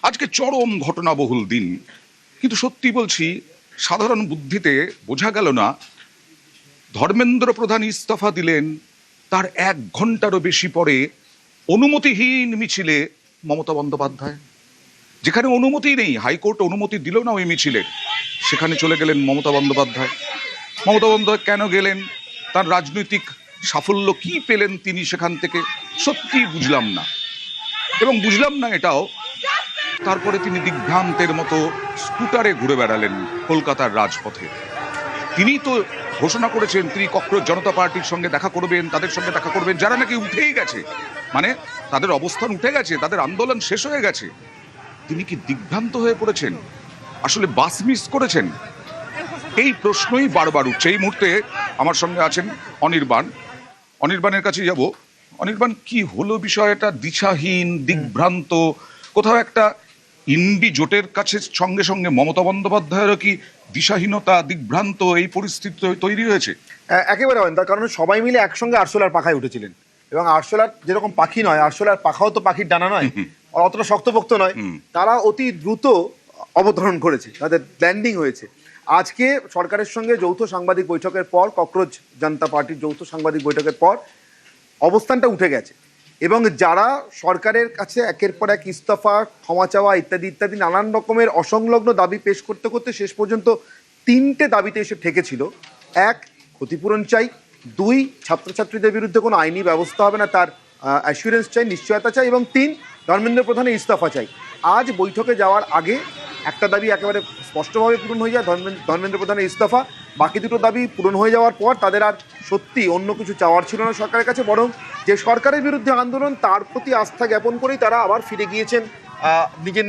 আজকে চরম ঘটনাবহুল দিন, কিন্তু সত্যি বলছি সাধারণ বুদ্ধিতে বোঝা গেল না ধর্মেন্দ্র প্রধান ইস্তফা দিলেন তার 1 ঘন্টারও বেশি পরে অনুমতিহীন মিছিলে মমতা বন্দ্যোপাধ্যায়, যেখানে অনুমতি নেই, হাইকোর্ট অনুমতি দিল না ওই মিছিলে, সেখানে চলে গেলেন মমতা বন্দ্যোপাধ্যায়। মমতা বন্দ্যোপাধ্যায় কেন গেলেন? তার রাজনৈতিক সাফল্য কি পেলেন তিনি সেখান থেকে? সত্যি বুঝলাম না। এবং বুঝলাম না এটাও, তারপরে তিনি দিগ্ভ্রান্তের মতো স্কুটারে ঘুরে বেড়ালেন কলকাতার রাজপথে। তিনি তো ঘোষণা করেছেন তিনি ককরোচ জনতা পার্টির সঙ্গে দেখা করবেন, তাদের সঙ্গে দেখা করবেন যারা নাকি উঠেই গেছে, মানে তাদের অবস্থান উঠে গেছে, তাদের আন্দোলন শেষ হয়ে গেছে। তিনি কি দিগ্ভ্রান্ত হয়ে পড়েছেন? আসলে বাস মিস করেছেন? এই প্রশ্নই বারবার উঠছে। এই মুহূর্তে আমার সঙ্গে আছেন অনির্বাণ। অনির্বাণের কাছে যাব। অনির্বাণ, কি হলো বিষয়টা? দিশাহীন, দিগ্ভ্রান্ত, কোথাও একটা ইন্ডি জোটের কাছে সঙ্গে সঙ্গে মমতা বন্দ্যোপাধ্যায়েরও কি দিশাহীনতা, দিগ্ভ্রান্ত এই পরিস্থিতি তৈরি হয়েছে? একেবারে হয়, তার কারণ সবাই মিলে একসঙ্গে আরশোলার পাখায় উঠেছিলেন, এবং আরশোলার যেরকম পাখি নয়, আরশোলার পাখাও তো পাখির ডানা নয়, অতটা শক্তপোক্ত নয়। তারা অতি দ্রুত অবতরণ করেছে, তাদের ল্যান্ডিং হয়েছে। আজকে সরকারের সঙ্গে যৌথ সাংবাদিক বৈঠকের পর, ককরোচ জনতা পার্টির যৌথ সাংবাদিক বৈঠকের পর অবস্থানটা উঠে গেছে, এবং যারা সরকারের কাছে একের পর এক ইস্তফা, ক্ষমা চাওয়া ইত্যাদি ইত্যাদি নানান রকমের অসংলগ্ন দাবি পেশ করতে করতে শেষ পর্যন্ত 3টে দাবিতে এসে ঠেকেছিল। 1, ক্ষতিপূরণ চাই; 2, ছাত্রছাত্রীদের বিরুদ্ধে কোনো আইনি ব্যবস্থা হবে না তার অ্যাসুরেন্স চাই, নিশ্চয়তা চাই; এবং 3, ধর্মেন্দ্র প্রধানের ইস্তফা চাই। আজ বৈঠকে যাওয়ার আগে একটা দাবি একেবারে স্পষ্টভাবে পূরণ হয়ে যায়, ধর্মেন্দ্র প্রধানের ইস্তফা। বাকি 2টো দাবি পূরণ হয়ে যাওয়ার পর তাদের আর সত্যি অন্য কিছু চাওয়ার ছিল না সরকারের কাছে, বরং যে সরকারের বিরুদ্ধে আন্দোলন তার প্রতি আস্থা জ্ঞাপন করেই তারা আবার ফিরে গিয়েছেন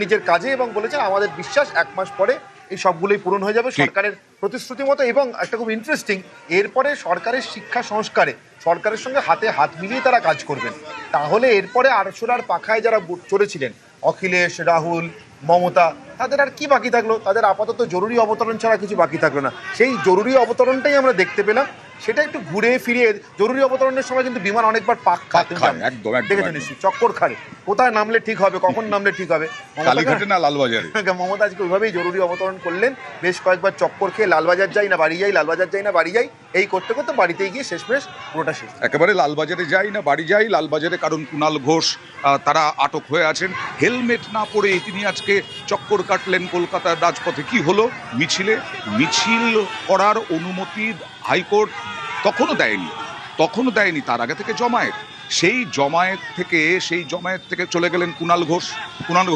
নিজের কাজে, এবং বলেছেন আমাদের বিশ্বাস 1 মাস পরে এই সবগুলোই পূরণ হয়ে যাবে সরকারের প্রতিশ্রুতি মতো। এবং একটা খুব ইন্টারেস্টিং, এরপরে সরকারের শিক্ষা সংস্কারে সরকারের সঙ্গে হাতে হাত মিলিয়ে তারা কাজ করবেন। তাহলে এরপরে আরশোলার পাখায় যারা চড়েছিলেন, অখিলেশ, রাহুল, মমতা, তাদের আর কি বাকি থাকলো? তাদের আপাতত জরুরি অবতরণ ছাড়া কিছু বাকি থাকলো না। সেই জরুরি অবতরণটাই আমরা দেখতে পেলাম। সেটা একটু ঘুরে ফিরে, জরুরি অবতরণের সময় কিন্তু বিমান অনেকবার পাক খায়, দেখেছেন নিশ্চয়ই, চক্কর খায়, কোথায় নামলে ঠিক হবে, কখন নামলে ঠিক হবে। মমতা আজকে ওইভাবেই জরুরি অবতরণ করলেন, বেশ কয়েকবার চক্কর খেয়ে লালবাজার যাই না বাড়ি যাই, লালবাজার যাই না বাড়ি যাই, এই করতে করতে বাড়িতে গিয়ে শেষমেশ পুরোটা শেষ। একেবারে লালবাজারে যাই না বাড়ি যাই, লালবাজারে কারণ কুণাল ঘোষ তারা আটক হয়ে আছেন। হেলমেট না পরে তিনি আজকে চক্কর কাটলেন কলকাতার রাজপথে। কি হলো? মিছিল করার অনুমতি হাইকোর্ট তখনও দেয়নি, তার আগে থেকে জমায়েত। সেই জমায়েত থেকে চলে গেলেন কুণাল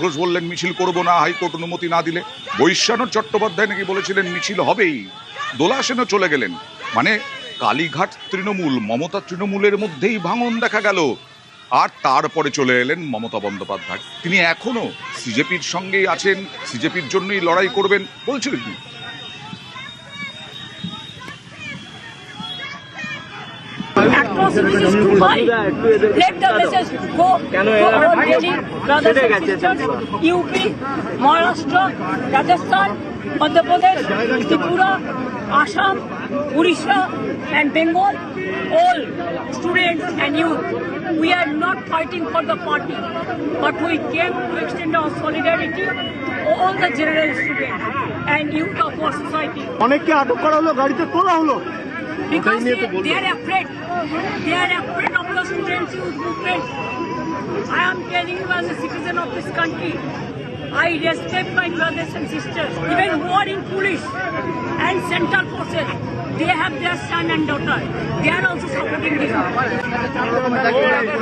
ঘোষ বললেন মিছিল করব না হাইকোর্ট অনুমতি না দিলে। বৈশ্যানর চট্টোপাধ্যায় নাকি বলেছিলেন মিছিল হবেই। দোলা সেনও চলে গেলেন। মানে কালীঘাট তৃণমূল, মমতা তৃণমূলের মধ্যেই ভাঙন দেখা গেল। আর তারপরে চলে এলেন মমতা বন্দ্যোপাধ্যায়। তিনি এখনো সিজেপির সঙ্গেই আছেন, সিজেপির জন্যই লড়াই করবেন বলছিলেন। Atrocities too high. Let the message go to our Delhi brothers and sisters, UP, Maharashtra, Rajasthan, Madhya Pradesh, Tripura, Assam, Odisha and Bengal, all students and youth. We are not fighting for the party, but we came to extend our solidarity to all the general students and youth of our society. অনেককে আটক করা হলো, গাড়িতে তোলা হলো, because they are afraid of the students' youth movement. I am telling you as a citizen of this country, I respect my brothers and sisters, even who are in police and central forces. They have their son and daughter. They are also supporting this movement.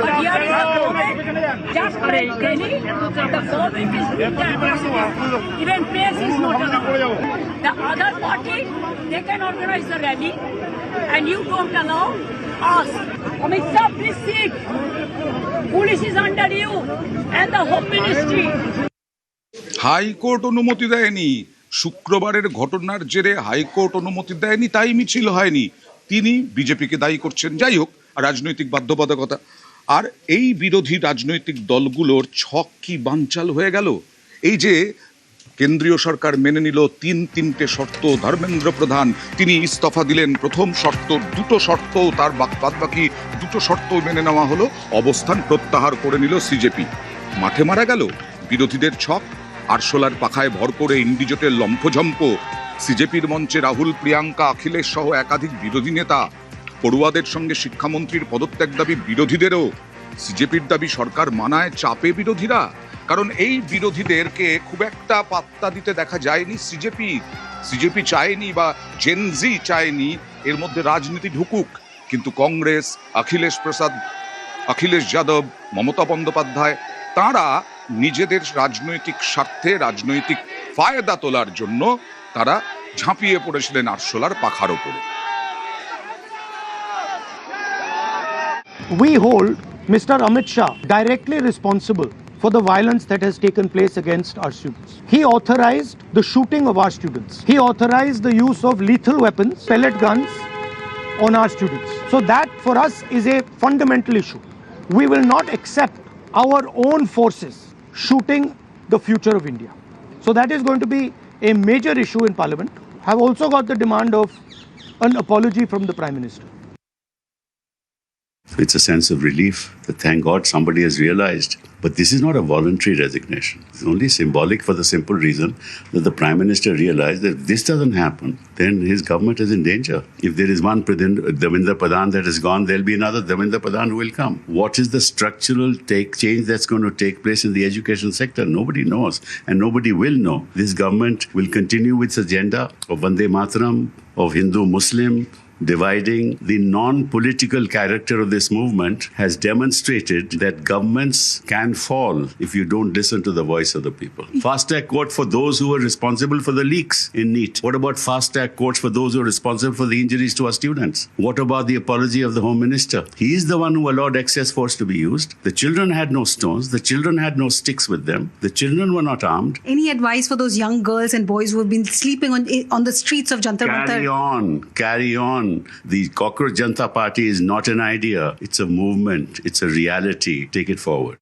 But here is the government, just like Delhi, the government is doing the atrocities. Even press is not allowed. The other party, they can organize the rally, and you don't allow us. Amit Shah, please sit. Police is under you and the Home Ministry. High court অনুমতি দেয়নি, শুক্রবারের ঘটনার জেরে high court অনুমতি দেয়নি, তাই মিছিল হয়নি। তিনি বিজেপিকে দায়ী করছেন। যাই হোক, রাজনৈতিক বাধ্যবাধকতা। আর এই বিরোধী রাজনৈতিক দলগুলোর ছক কি বানচাল হয়ে গেল? এই যে কেন্দ্রীয় সরকার মেনে নিল 3টে শর্ত, ধর্মেন্দ্র প্রধান তিনি ইস্তফা দিলেন, প্রথম শর্ত, 2টো শর্ত, তার বাকি 2টো শর্ত মেনে নেওয়া হলো, অবস্থান প্রত্যাহার করে নিল সিজেপি। মাঠে মারা গেল বিরোধীদের ছক। আরশোলার পাখায় ভর করে ইন্ডিজোটের লম্ফঝম্প, সিজেপির মঞ্চে রাহুল, প্রিয়াঙ্কা, অখিলেশ সহ একাধিক বিরোধী নেতা, পড়ুয়াদের সঙ্গে শিক্ষামন্ত্রীর পদত্যাগ দাবি বিরোধীদেরও। সিজেপির দাবি সরকার মানায় চাপে বিরোধীরা, কারণ এই বিরোধীদেরকে খুব একটা পাত্তা দিতে দেখা যায়নি সিজেপি চায়নি বা জেনজি চায়নি এর মধ্যে রাজনীতি ঢুকুক, কিন্তু কংগ্রেস, অখিলেশ যাদব, মমতা বন্দ্যোপাধ্যায় তারা নিজেদের রাজনৈতিক স্বার্থে রাজনৈতিক ফায়দা তোলার জন্য তারা ঝাঁপিয়ে পড়েছিলেন আরশোলার পাখার ওপরে। We hold Mr. Amit Shah directly responsible for the violence that has taken place against our students. He authorized the shooting of our students. He authorized the use of lethal weapons, pellet guns on our students. So that for us is a fundamental issue. We will not accept our own forces shooting the future of India. So that is going to be a major issue in Parliament. Have also got the demand of an apology from the Prime Minister. It's a sense of relief that thank God somebody has realized. But this is not a voluntary resignation. It's only symbolic for the simple reason that the Prime Minister realized that if this doesn't happen, then his government is in danger. If there is one Davinder Pradhan that is gone, there'll be another Davinder Pradhan who will come. What is the structural change that's going to take place in the education sector? Nobody knows, and nobody will know. This government will continue with its agenda of Vande Mataram, of Hindu-Muslim, dividing. The non-political character of this movement has demonstrated that governments can fall if you don't listen to the voice of the people. Fast-track court for those who are responsible for the leaks in NEET. What about fast-track courts for those who are responsible for the injuries to our students? What about the apology of the Home Minister? He is the one who allowed excess force to be used. The children had no stones. The children had no sticks with them. The children were not armed. Any advice for those young girls and boys who have been sleeping on the streets of Jantar Mantar? Carry on. The Cockroach Janata Party is not an idea. It's a movement. It's a reality. Take it forward.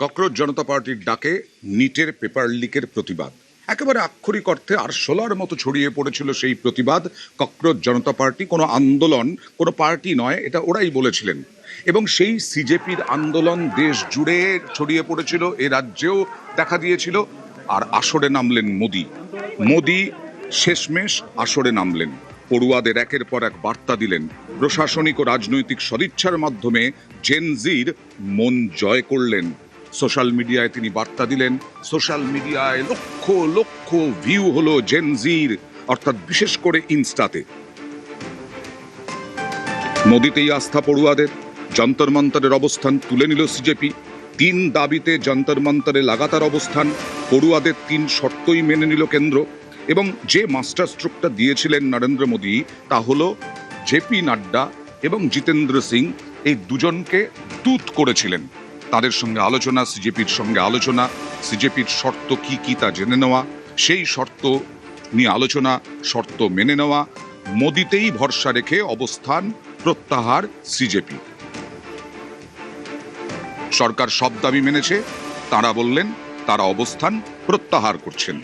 Cockroach Janata পার্টির ডাকে নিটের paper লিকের প্রতিবাদ, একেবারে আক্ষরিক অর্থে আরশোলার মতো ছড়িয়ে পড়েছিল সেই প্রতিবাদ। ককরোচ জনতা পার্টি কোনো আন্দোলন, কোনো পার্টি নয়, এটা ওরাই বলেছিলেন। এবং সেই সিজেপির আন্দোলন দেশ জুড়ে ছড়িয়ে পড়েছিল, এ রাজ্যেও দেখা দিয়েছিল। আর আসরে নামলেন মোদি শেষমেশ আসরে নামলেন, পড়ুয়াদের একের পর এক বার্তা দিলেন, প্রশাসনিক ও রাজনৈতিক সদিচ্ছার মাধ্যমে জেনজির মন জয় করলেন। সোশ্যাল মিডিয়ায় তিনি বার্তা দিলেন, সোশ্যাল মিডিয়ায় লক্ষ লক্ষ ভিউ হলো জেনজির, অর্থাৎ বিশেষ করে ইনস্টাতে। মোদিতেই আস্থা পড়ুয়াদের। যন্তর মন্তরের অবস্থান তুলে নিল সিজেপি। 3 দাবিতে যন্তর মন্তরে লাগাতার অবস্থান। পড়ুয়াদের 3 শর্তই মেনে নিল কেন্দ্র। এবং যে মাস্টার স্ট্রোকটা দিয়েছিলেন নরেন্দ্র মোদী তা হলো জেপি নাড্ডা এবং জিতেন্দ্র সিং, এই দুজনকে দূত করেছিলেন। তাদের সঙ্গে আলোচনা, সিজেপির সঙ্গে আলোচনা, সিজেপির শর্ত কি কি তা জেনে নেওয়া, সেই শর্ত নিয়ে আলোচনা, শর্ত মেনে নেওয়া, মোদিতেই ভরসা রেখে অবস্থান প্রত্যাহার সিজেপি। সরকার সব দাবি মেনেছে, তারা বললেন তারা অবস্থান প্রত্যাহার করছেন।